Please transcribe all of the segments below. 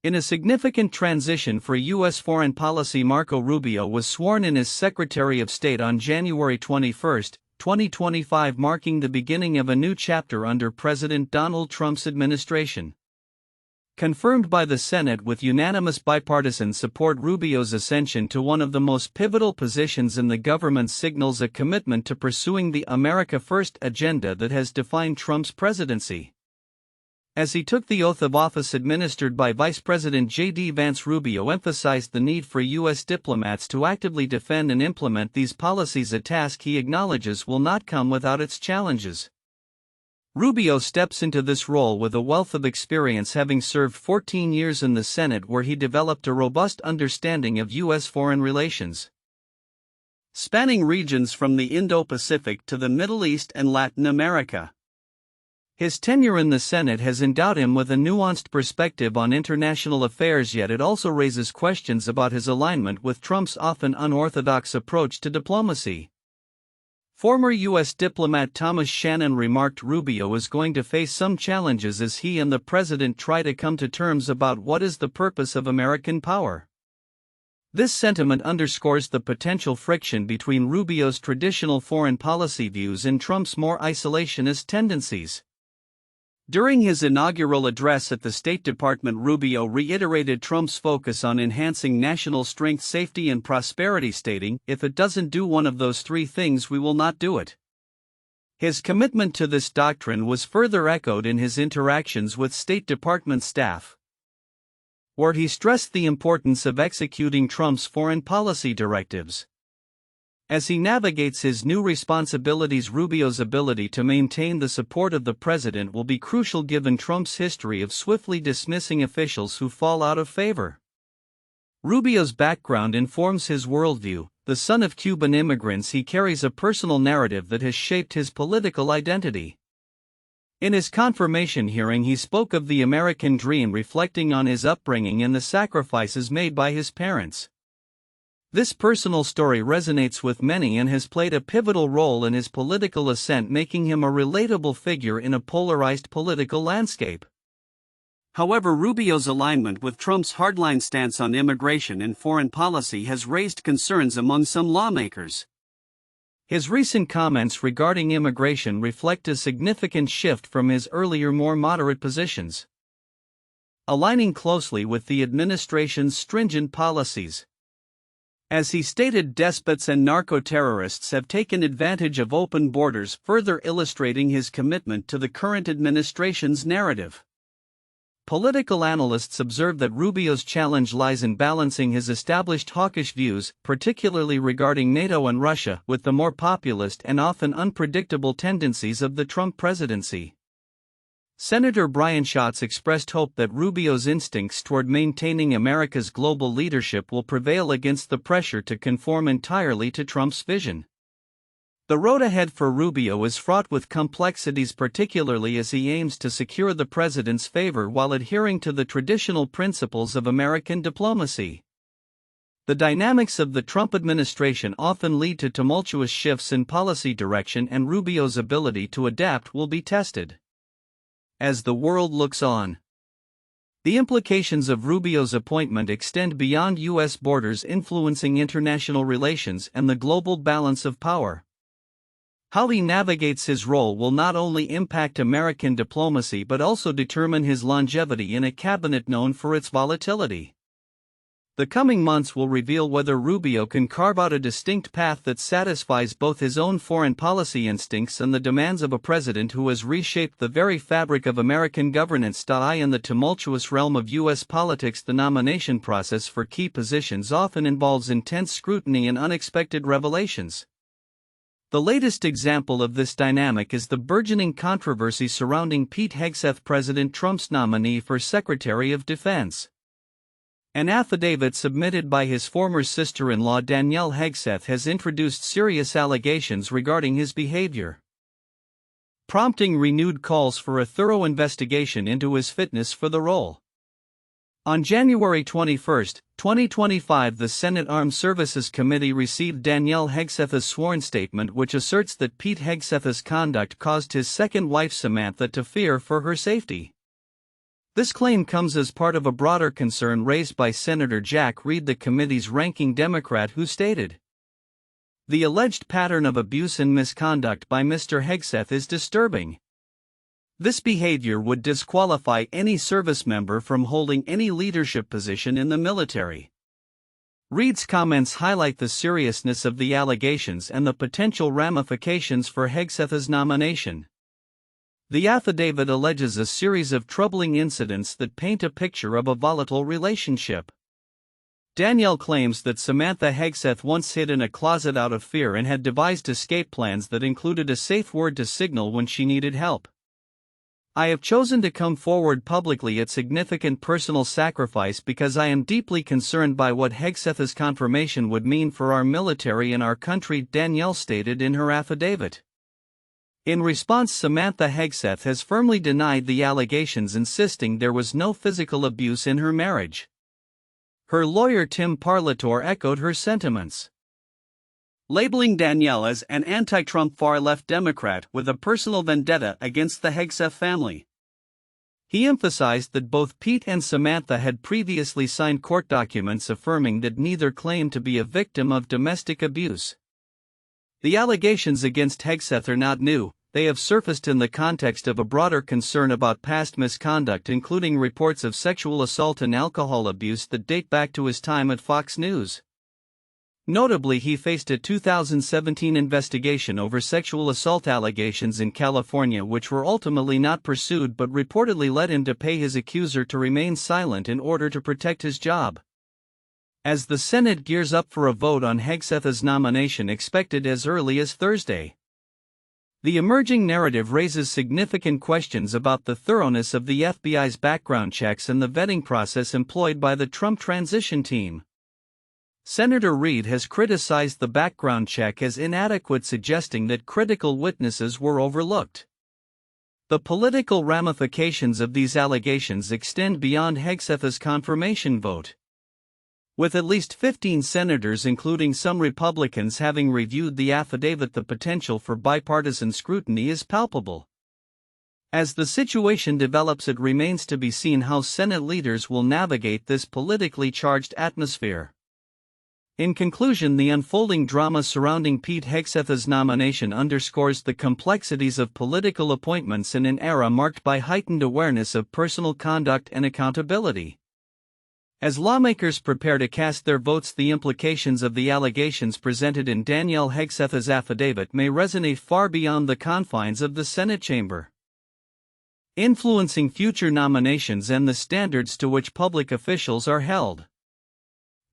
In a significant transition for U.S. foreign policy, Marco Rubio was sworn in as Secretary of State on January 21, 2025, marking the beginning of a new chapter under President Donald Trump's administration. Confirmed by the Senate with unanimous bipartisan support, Rubio's ascension to one of the most pivotal positions in the government signals a commitment to pursuing the America First agenda that has defined Trump's presidency. As he took the oath of office administered by Vice President J.D. Vance, Rubio emphasized the need for U.S. diplomats to actively defend and implement these policies, a task he acknowledges will not come without its challenges. Rubio steps into this role with a wealth of experience, having served 14 years in the Senate, where he developed a robust understanding of U.S. foreign relations, spanning regions from the Indo-Pacific to the Middle East and Latin America. His tenure in the Senate has endowed him with a nuanced perspective on international affairs, yet it also raises questions about his alignment with Trump's often unorthodox approach to diplomacy. Former U.S. diplomat Thomas Shannon remarked Rubio is going to face some challenges as he and the president try to come to terms about what is the purpose of American power. This sentiment underscores the potential friction between Rubio's traditional foreign policy views and Trump's more isolationist tendencies. During his inaugural address at the State Department, Rubio reiterated Trump's focus on enhancing national strength, safety, and prosperity, stating, "If it doesn't do one of those three things, we will not do it." His commitment to this doctrine was further echoed in his interactions with State Department staff, where he stressed the importance of executing Trump's foreign policy directives. As he navigates his new responsibilities, Rubio's ability to maintain the support of the president will be crucial given Trump's history of swiftly dismissing officials who fall out of favor. Rubio's background informs his worldview. The son of Cuban immigrants, he carries a personal narrative that has shaped his political identity. In his confirmation hearing, he spoke of the American dream, reflecting on his upbringing and the sacrifices made by his parents. This personal story resonates with many and has played a pivotal role in his political ascent, making him a relatable figure in a polarized political landscape. However, Rubio's alignment with Trump's hardline stance on immigration and foreign policy has raised concerns among some lawmakers. His recent comments regarding immigration reflect a significant shift from his earlier more moderate positions, aligning closely with the administration's stringent policies. As he stated, despots and narco-terrorists have taken advantage of open borders, further illustrating his commitment to the current administration's narrative. Political analysts observe that Rubio's challenge lies in balancing his established hawkish views, particularly regarding NATO and Russia, with the more populist and often unpredictable tendencies of the Trump presidency. Senator Brian Schatz expressed hope that Rubio's instincts toward maintaining America's global leadership will prevail against the pressure to conform entirely to Trump's vision. The road ahead for Rubio is fraught with complexities, particularly as he aims to secure the president's favor while adhering to the traditional principles of American diplomacy. The dynamics of the Trump administration often lead to tumultuous shifts in policy direction, and Rubio's ability to adapt will be tested. As the world looks on, the implications of Rubio's appointment extend beyond U.S. borders, influencing international relations and the global balance of power. How he navigates his role will not only impact American diplomacy but also determine his longevity in a cabinet known for its volatility. The coming months will reveal whether Rubio can carve out a distinct path that satisfies both his own foreign policy instincts and the demands of a president who has reshaped the very fabric of American governance. In the tumultuous realm of U.S. politics, the nomination process for key positions often involves intense scrutiny and unexpected revelations. The latest example of this dynamic is the burgeoning controversy surrounding Pete Hegseth, President Trump's nominee for Secretary of Defense. An affidavit submitted by his former sister-in-law Danielle Hegseth has introduced serious allegations regarding his behavior, prompting renewed calls for a thorough investigation into his fitness for the role. On January 21, 2025, the Senate Armed Services Committee received Danielle Hegseth's sworn statement, which asserts that Pete Hegseth's conduct caused his second wife Samantha to fear for her safety. This claim comes as part of a broader concern raised by Senator Jack Reed, the committee's ranking Democrat, who stated, "The alleged pattern of abuse and misconduct by Mr. Hegseth is disturbing. This behavior would disqualify any service member from holding any leadership position in the military." Reed's comments highlight the seriousness of the allegations and the potential ramifications for Hegseth's nomination. The affidavit alleges a series of troubling incidents that paint a picture of a volatile relationship. Danielle claims that Samantha Hegseth once hid in a closet out of fear and had devised escape plans that included a safe word to signal when she needed help. "I have chosen to come forward publicly at significant personal sacrifice because I am deeply concerned by what Hegseth's confirmation would mean for our military and our country," Danielle stated in her affidavit. In response, Samantha Hegseth has firmly denied the allegations, insisting there was no physical abuse in her marriage. Her lawyer Tim Parlator echoed her sentiments, labeling Danielle as an anti-Trump far-left Democrat with a personal vendetta against the Hegseth family. He emphasized that both Pete and Samantha had previously signed court documents affirming that neither claimed to be a victim of domestic abuse. The allegations against Hegseth are not new. They have surfaced in the context of a broader concern about past misconduct, including reports of sexual assault and alcohol abuse that date back to his time at Fox News. Notably, he faced a 2017 investigation over sexual assault allegations in California, which were ultimately not pursued but reportedly led him to pay his accuser to remain silent in order to protect his job. As the Senate gears up for a vote on Hegseth's nomination expected as early as Thursday, the emerging narrative raises significant questions about the thoroughness of the FBI's background checks and the vetting process employed by the Trump transition team. Senator Reed has criticized the background check as inadequate, suggesting that critical witnesses were overlooked. The political ramifications of these allegations extend beyond Hegseth's confirmation vote. With at least 15 senators, including some Republicans, having reviewed the affidavit, the potential for bipartisan scrutiny is palpable. As the situation develops, it remains to be seen how Senate leaders will navigate this politically charged atmosphere. In conclusion, the unfolding drama surrounding Pete Hegseth's nomination underscores the complexities of political appointments in an era marked by heightened awareness of personal conduct and accountability. As lawmakers prepare to cast their votes, the implications of the allegations presented in Danielle Hegseth's affidavit may resonate far beyond the confines of the Senate chamber, influencing future nominations and the standards to which public officials are held.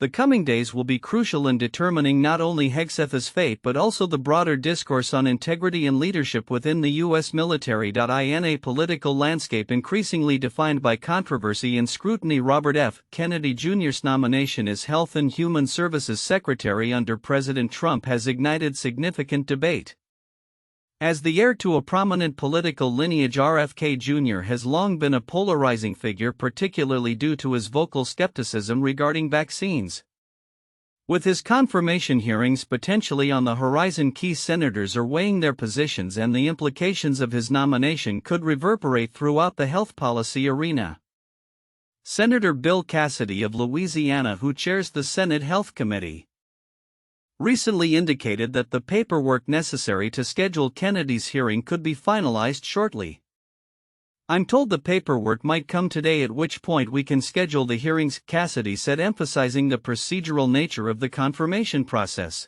The coming days will be crucial in determining not only Hegseth's fate but also the broader discourse on integrity and leadership within the U.S. military. In a political landscape increasingly defined by controversy and scrutiny, Robert F. Kennedy Jr.'s nomination as Health and Human Services Secretary under President Trump has ignited significant debate. As the heir to a prominent political lineage, RFK Jr. has long been a polarizing figure, particularly due to his vocal skepticism regarding vaccines. With his confirmation hearings potentially on the horizon, key senators are weighing their positions, and the implications of his nomination could reverberate throughout the health policy arena. Senator Bill Cassidy of Louisiana, who chairs the Senate Health Committee, recently indicated that the paperwork necessary to schedule Kennedy's hearing could be finalized shortly. "I'm told the paperwork might come today, at which point we can schedule the hearings," Cassidy said, emphasizing the procedural nature of the confirmation process.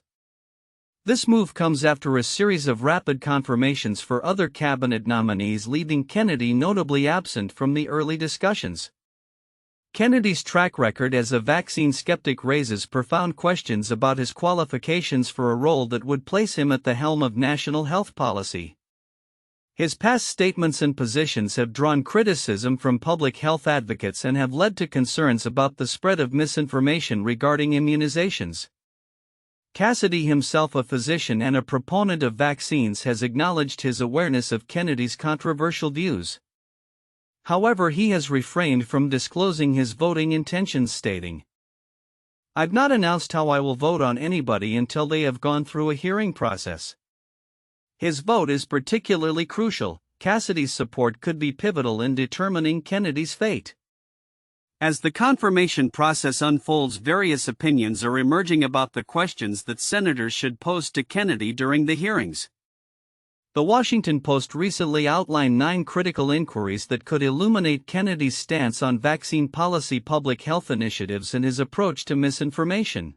This move comes after a series of rapid confirmations for other cabinet nominees, leaving Kennedy notably absent from the early discussions. Kennedy's track record as a vaccine skeptic raises profound questions about his qualifications for a role that would place him at the helm of national health policy. His past statements and positions have drawn criticism from public health advocates and have led to concerns about the spread of misinformation regarding immunizations. Cassidy, himself a physician and a proponent of vaccines, has acknowledged his awareness of Kennedy's controversial views. However, he has refrained from disclosing his voting intentions, stating, "I've not announced how I will vote on anybody until they have gone through a hearing process." His vote is particularly crucial, Cassidy's support could be pivotal in determining Kennedy's fate. As the confirmation process unfolds, various opinions are emerging about the questions that senators should pose to Kennedy during the hearings. The Washington Post recently outlined 9 critical inquiries that could illuminate Kennedy's stance on vaccine policy, public health initiatives, and his approach to misinformation.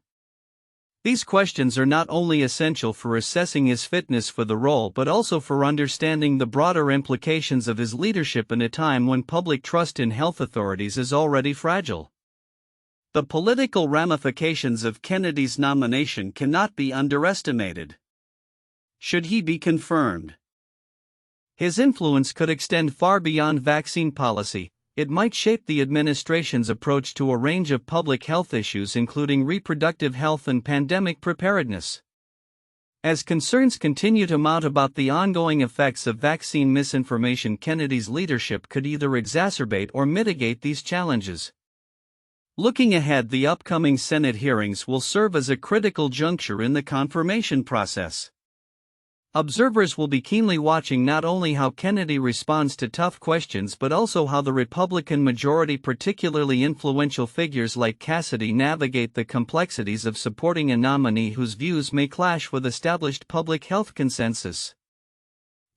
These questions are not only essential for assessing his fitness for the role but also for understanding the broader implications of his leadership in a time when public trust in health authorities is already fragile. The political ramifications of Kennedy's nomination cannot be underestimated. Should he be confirmed, his influence could extend far beyond vaccine policy. It might shape the administration's approach to a range of public health issues, including reproductive health and pandemic preparedness. As concerns continue to mount about the ongoing effects of vaccine misinformation, Kennedy's leadership could either exacerbate or mitigate these challenges. Looking ahead, the upcoming Senate hearings will serve as a critical juncture in the confirmation process. Observers will be keenly watching not only how Kennedy responds to tough questions but also how the Republican majority, particularly influential figures like Cassidy, navigate the complexities of supporting a nominee whose views may clash with established public health consensus.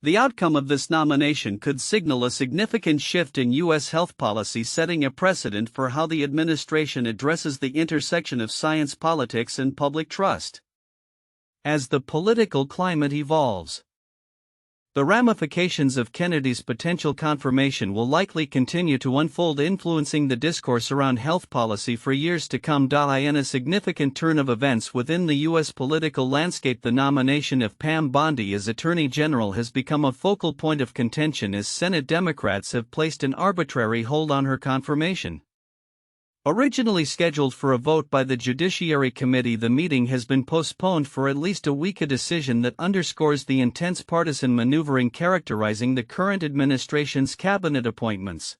The outcome of this nomination could signal a significant shift in U.S. health policy, setting a precedent for how the administration addresses the intersection of science, politics, and public trust. As the political climate evolves, the ramifications of Kennedy's potential confirmation will likely continue to unfold, influencing the discourse around health policy for years to come. In a significant turn of events within the U.S. political landscape, the nomination of Pam Bondi as Attorney General has become a focal point of contention as Senate Democrats have placed an arbitrary hold on her confirmation. Originally scheduled for a vote by the Judiciary Committee, the meeting has been postponed for at least a week, a decision that underscores the intense partisan maneuvering characterizing the current administration's cabinet appointments.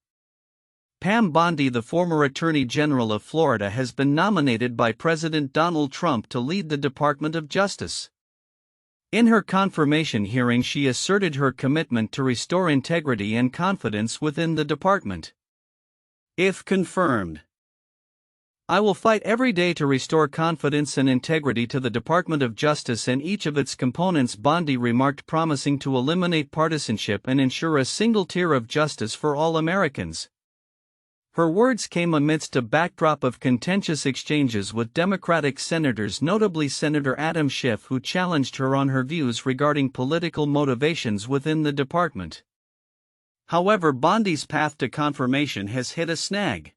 Pam Bondi, the former Attorney General of Florida, has been nominated by President Donald Trump to lead the Department of Justice. In her confirmation hearing, she asserted her commitment to restore integrity and confidence within the department. If confirmed, "I will fight every day to restore confidence and integrity to the Department of Justice and each of its components," Bondi remarked, promising to eliminate partisanship and ensure a single tier of justice for all Americans. Her words came amidst a backdrop of contentious exchanges with Democratic senators, notably Senator Adam Schiff, who challenged her on her views regarding political motivations within the department. However, Bondi's path to confirmation has hit a snag.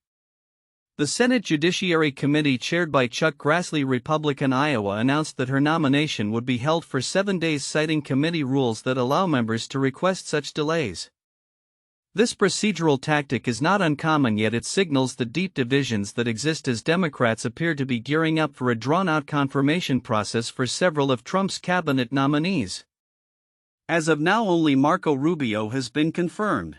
The Senate Judiciary Committee, chaired by Chuck Grassley, Republican, Iowa, announced that her nomination would be held for 7 days, citing committee rules that allow members to request such delays. This procedural tactic is not uncommon, yet it signals the deep divisions that exist as Democrats appear to be gearing up for a drawn-out confirmation process for several of Trump's cabinet nominees. As of now, only Marco Rubio has been confirmed,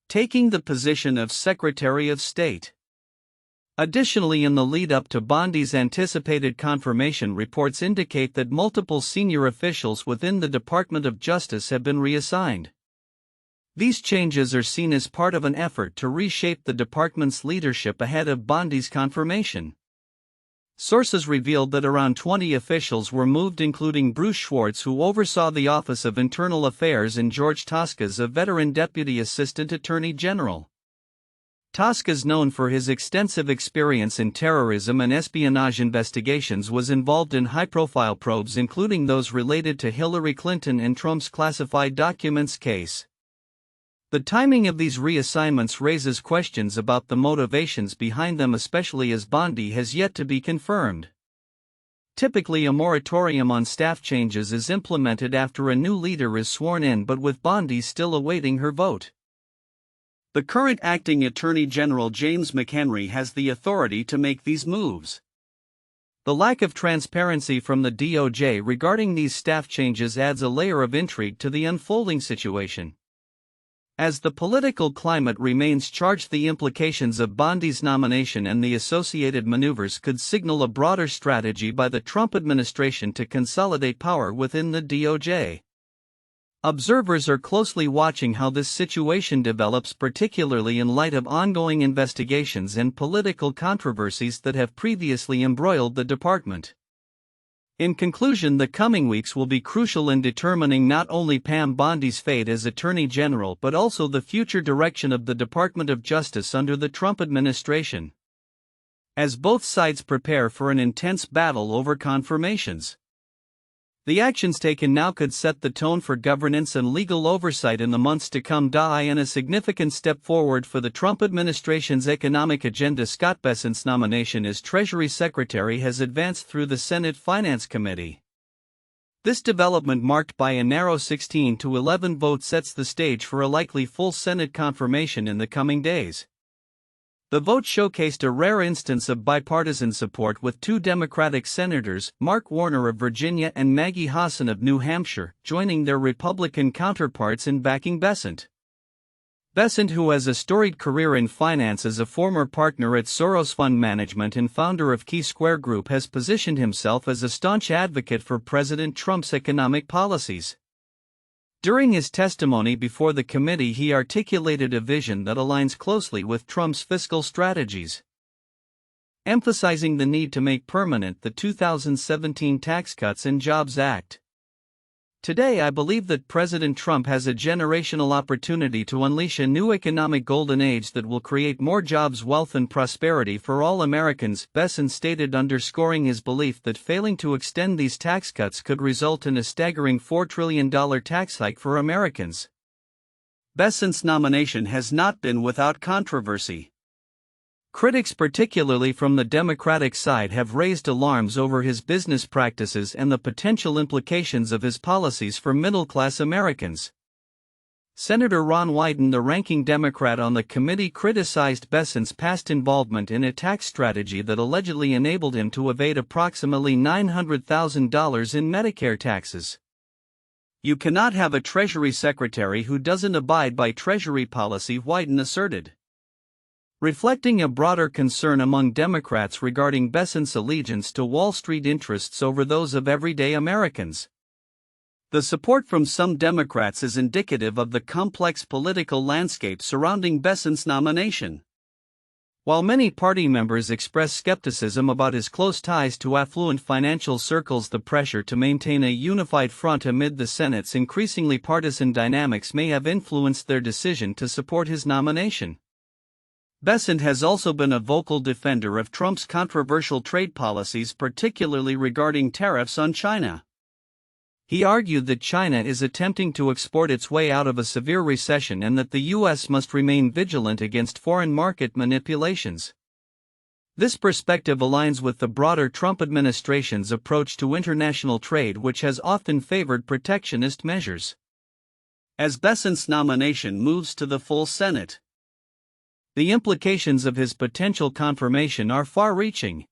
taking the position of Secretary of State. Additionally, in the lead-up to Bondi's anticipated confirmation, reports indicate that multiple senior officials within the Department of Justice have been reassigned. These changes are seen as part of an effort to reshape the department's leadership ahead of Bondi's confirmation. Sources revealed that around 20 officials were moved, including Bruce Schwartz, who oversaw the Office of Internal Affairs, and George Toscas, a veteran Deputy Assistant Attorney General. Toscas, known for his extensive experience in terrorism and espionage investigations, was involved in high-profile probes, including those related to Hillary Clinton and Trump's classified documents case. The timing of these reassignments raises questions about the motivations behind them, especially as Bondi has yet to be confirmed. Typically, a moratorium on staff changes is implemented after a new leader is sworn in, but with Bondi still awaiting her vote, the current acting Attorney General James McHenry has the authority to make these moves. The lack of transparency from the DOJ regarding these staff changes adds a layer of intrigue to the unfolding situation. As the political climate remains charged, the implications of Bondi's nomination and the associated maneuvers could signal a broader strategy by the Trump administration to consolidate power within the DOJ. Observers are closely watching how this situation develops, particularly in light of ongoing investigations and political controversies that have previously embroiled the department. In conclusion, the coming weeks will be crucial in determining not only Pam Bondi's fate as Attorney General but also the future direction of the Department of Justice under the Trump administration, as both sides prepare for an intense battle over confirmations. The actions taken now could set the tone for governance and legal oversight in the months to come. In a significant step forward for the Trump administration's economic agenda, Scott Bessent's nomination as Treasury Secretary has advanced through the Senate Finance Committee. This development, marked by a narrow 16-11 vote, sets the stage for a likely full Senate confirmation in the coming days. The vote showcased a rare instance of bipartisan support, with two Democratic senators, Mark Warner of Virginia and Maggie Hassan of New Hampshire, joining their Republican counterparts in backing Bessent. Bessent, who has a storied career in finance as a former partner at Soros Fund Management and founder of Key Square Group, has positioned himself as a staunch advocate for President Trump's economic policies. During his testimony before the committee, he articulated a vision that aligns closely with Trump's fiscal strategies, emphasizing the need to make permanent the 2017 Tax Cuts and Jobs Act. Today, I believe that President Trump has a generational opportunity to unleash a new economic golden age that will create more jobs, wealth, and prosperity for all Americans, Bessent stated, underscoring his belief that failing to extend these tax cuts could result in a staggering $4 trillion tax hike for Americans. Bessent's nomination has not been without controversy. Critics, particularly from the Democratic side, have raised alarms over his business practices and the potential implications of his policies for middle-class Americans. Senator Ron Wyden, the ranking Democrat on the committee, criticized Bessent's past involvement in a tax strategy that allegedly enabled him to evade approximately $900,000 in Medicare taxes. "You cannot have a Treasury Secretary who doesn't abide by Treasury policy," Wyden asserted, reflecting a broader concern among Democrats regarding Bessent's allegiance to Wall Street interests over those of everyday Americans. The support from some Democrats is indicative of the complex political landscape surrounding Bessent's nomination. While many party members express skepticism about his close ties to affluent financial circles, the pressure to maintain a unified front amid the Senate's increasingly partisan dynamics may have influenced their decision to support his nomination. Bessent has also been a vocal defender of Trump's controversial trade policies, particularly regarding tariffs on China. He argued that China is attempting to export its way out of a severe recession and that the U.S. must remain vigilant against foreign market manipulations. This perspective aligns with the broader Trump administration's approach to international trade, which has often favored protectionist measures. As Bessent's nomination moves to the full Senate, the implications of his potential confirmation are far-reaching.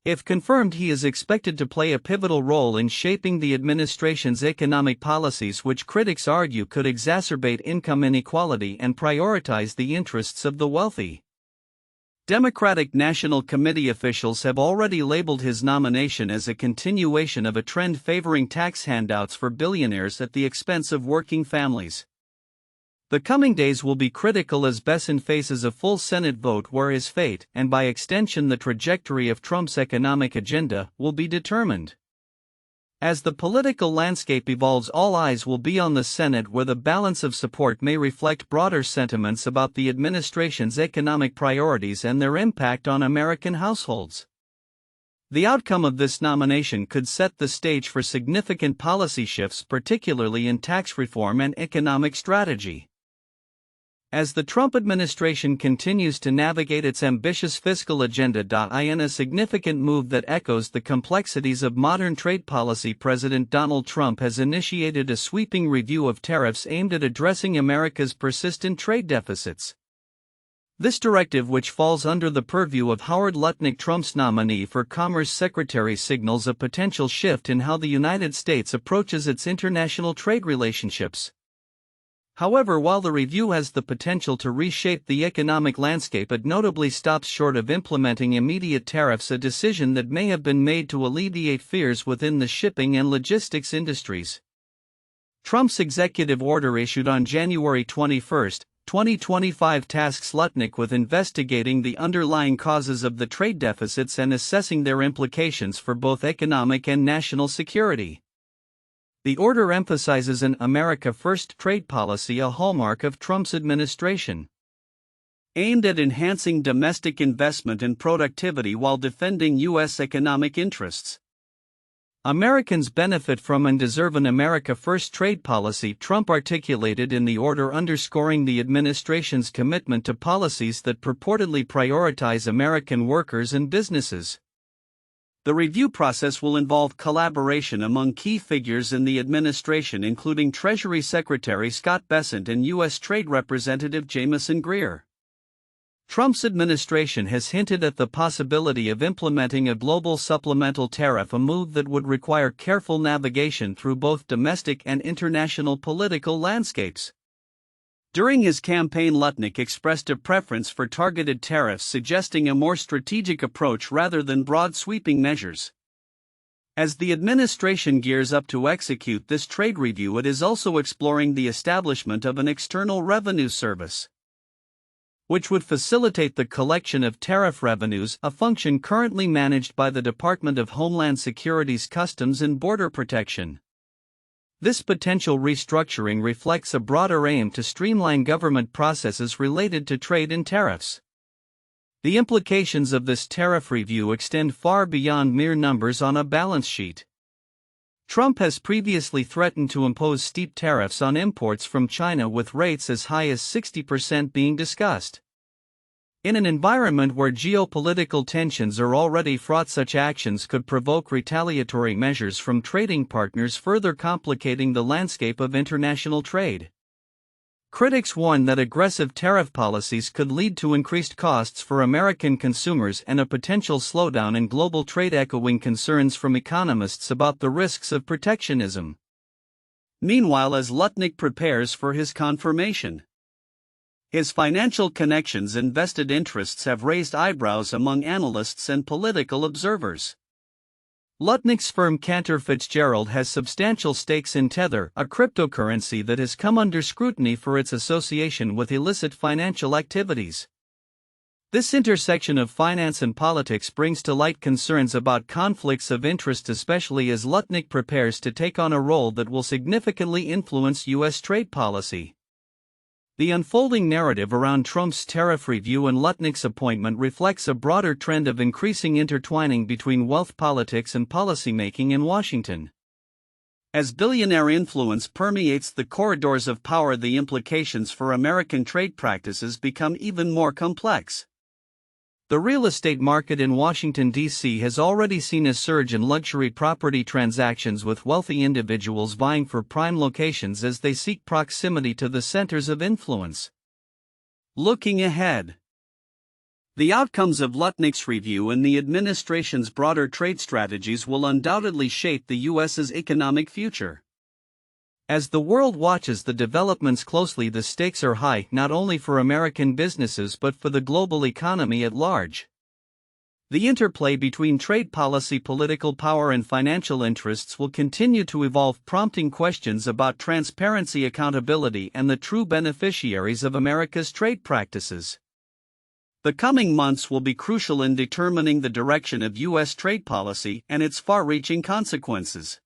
If confirmed, he is expected to play a pivotal role in shaping the administration's economic policies, which critics argue could exacerbate income inequality and prioritize the interests of the wealthy. Democratic National Committee officials have already labeled his nomination as a continuation of a trend favoring tax handouts for billionaires at the expense of working families. The coming days will be critical as Bessent faces a full Senate vote where his fate, and by extension the trajectory of Trump's economic agenda, will be determined. As the political landscape evolves, all eyes will be on the Senate, where the balance of support may reflect broader sentiments about the administration's economic priorities and their impact on American households. The outcome of this nomination could set the stage for significant policy shifts, particularly in tax reform and economic strategy. As the Trump administration continues to navigate its ambitious fiscal agenda, in a significant move that echoes the complexities of modern trade policy, President Donald Trump has initiated a sweeping review of tariffs aimed at addressing America's persistent trade deficits. This directive, which falls under the purview of Howard Lutnick, Trump's nominee for Commerce Secretary, signals a potential shift in how the United States approaches its international trade relationships. However, while the review has the potential to reshape the economic landscape, it notably stops short of implementing immediate tariffs, a decision that may have been made to alleviate fears within the shipping and logistics industries. Trump's executive order issued on January 21, 2025 tasks Lutnick with investigating the underlying causes of the trade deficits and assessing their implications for both economic and national security. The order emphasizes an America First trade policy, a hallmark of Trump's administration, aimed at enhancing domestic investment and productivity while defending U.S. economic interests. Americans benefit from and deserve an America First trade policy, Trump articulated in the order, underscoring the administration's commitment to policies that purportedly prioritize American workers and businesses. The review process will involve collaboration among key figures in the administration, including Treasury Secretary Scott Bessent and U.S. Trade Representative Jamieson Greer. Trump's administration has hinted at the possibility of implementing a global supplemental tariff, a move that would require careful navigation through both domestic and international political landscapes. During his campaign, Lutnick expressed a preference for targeted tariffs, suggesting a more strategic approach rather than broad sweeping measures. As the administration gears up to execute this trade review, it is also exploring the establishment of an External Revenue Service, which would facilitate the collection of tariff revenues, a function currently managed by the Department of Homeland Security's Customs and Border Protection. This potential restructuring reflects a broader aim to streamline government processes related to trade and tariffs. The implications of this tariff review extend far beyond mere numbers on a balance sheet. Trump has previously threatened to impose steep tariffs on imports from China, with rates as high as 60% being discussed. In an environment where geopolitical tensions are already fraught, such actions could provoke retaliatory measures from trading partners, further complicating the landscape of international trade. Critics warn that aggressive tariff policies could lead to increased costs for American consumers and a potential slowdown in global trade, echoing concerns from economists about the risks of protectionism. Meanwhile, as Lutnick prepares for his confirmation, his financial connections and vested interests have raised eyebrows among analysts and political observers. Lutnick's firm Cantor Fitzgerald has substantial stakes in Tether, a cryptocurrency that has come under scrutiny for its association with illicit financial activities. This intersection of finance and politics brings to light concerns about conflicts of interest, especially as Lutnick prepares to take on a role that will significantly influence U.S. trade policy. The unfolding narrative around Trump's tariff review and Lutnick's appointment reflects a broader trend of increasing intertwining between wealth politics and policymaking in Washington. As billionaire influence permeates the corridors of power, the implications for American trade practices become even more complex. The real estate market in Washington, D.C. has already seen a surge in luxury property transactions, with wealthy individuals vying for prime locations as they seek proximity to the centers of influence. Looking ahead, the outcomes of Lutnick's review and the administration's broader trade strategies will undoubtedly shape the U.S.'s economic future. As the world watches the developments closely, the stakes are high, not only for American businesses but for the global economy at large. The interplay between trade policy, political power, and financial interests will continue to evolve, prompting questions about transparency, accountability, and the true beneficiaries of America's trade practices. The coming months will be crucial in determining the direction of U.S. trade policy and its far-reaching consequences.